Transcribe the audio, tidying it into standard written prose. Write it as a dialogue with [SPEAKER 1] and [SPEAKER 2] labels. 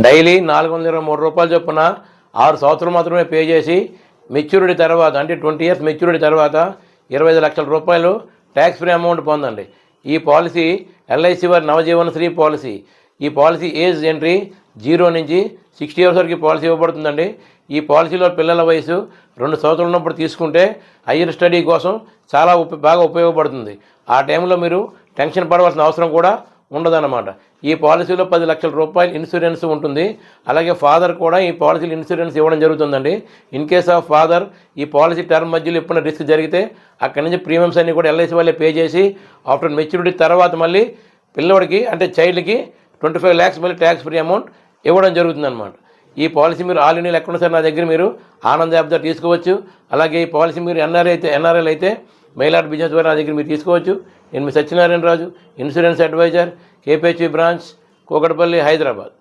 [SPEAKER 1] Daily 423 రూపాయలు చొప్పున 6 సంవత్సరాలు మాత్రమే పే చేసి మెచ్యూరిటీ తర్వాత అంటే 20 ఇయర్స్ మెచ్యూరిటీ తర్వాత 25 లక్షల రూపాయలు ట్యాక్స్ ఫ్రీ అమౌంట్ పొందండి. ఈ పాలసీ ఎల్ఐసి వారి నవజీవనశ్రీ పాలసీ. ఈ పాలసీ ఏజ్ ఎంట్రీ 0 నుంచి 60 ఇయర్స్ వరకు పాలసీ ఇవ్వబడుతుందండి. ఈ పాలసీలో పిల్లల వయసు 2 సంవత్సరాలు ఉన్నప్పుడు తీసుకుంటే హయ్యర్ స్టడీ కోసం చాలా బాగా ఉపయోగపడుతుంది. ఆ టైంలో మీరు టెన్షన్ పడవలసిన అవసరం కూడా ఉండదన్నమాట. ఈ పాలసీలో 10 లక్షల రూపాయలు ఇన్సూరెన్స్ ఉంటుంది. అలాగే ఫాదర్ కూడా ఈ పాలసీలు ఇన్సూరెన్స్ ఇవ్వడం జరుగుతుందండి. ఇన్ కేస్ ఆఫ్ ఫాదర్ ఈ పాలసీ టర్మ్ మధ్యలో ఎప్పుడైనా రిస్క్ జరిగితే అక్కడి నుంచి ప్రీమియమ్స్ అన్నీ కూడా ఎల్ఐసి వాళ్ళే పే చేసి ఆఫ్టర్ మెచ్యూరిటీ తర్వాత మళ్ళీ పిల్లవాడికి అంటే చైల్డ్కి 25 lakhs మళ్ళీ ట్యాక్స్ ఫ్రీ అమౌంట్ ఇవ్వడం జరుగుతుందన్నమాట. ఈ పాలసీ మీరు ఆల్ ఇండియాలో ఎక్కడ సార్ నా దగ్గర మీరు ఆనంద్ యాప్ ద్వారా తీసుకోవచ్చు. అలాగే ఈ పాలసీ మీరు ఎన్ఆర్ఐలు అయితే మెయిల్ బిజినెస్ ద్వారా నా దగ్గర మీరు తీసుకోవచ్చు. నేను మీ Satyanarayana Raju, insurance advisor, KPHB branch, Kukatpally, Hyderabad.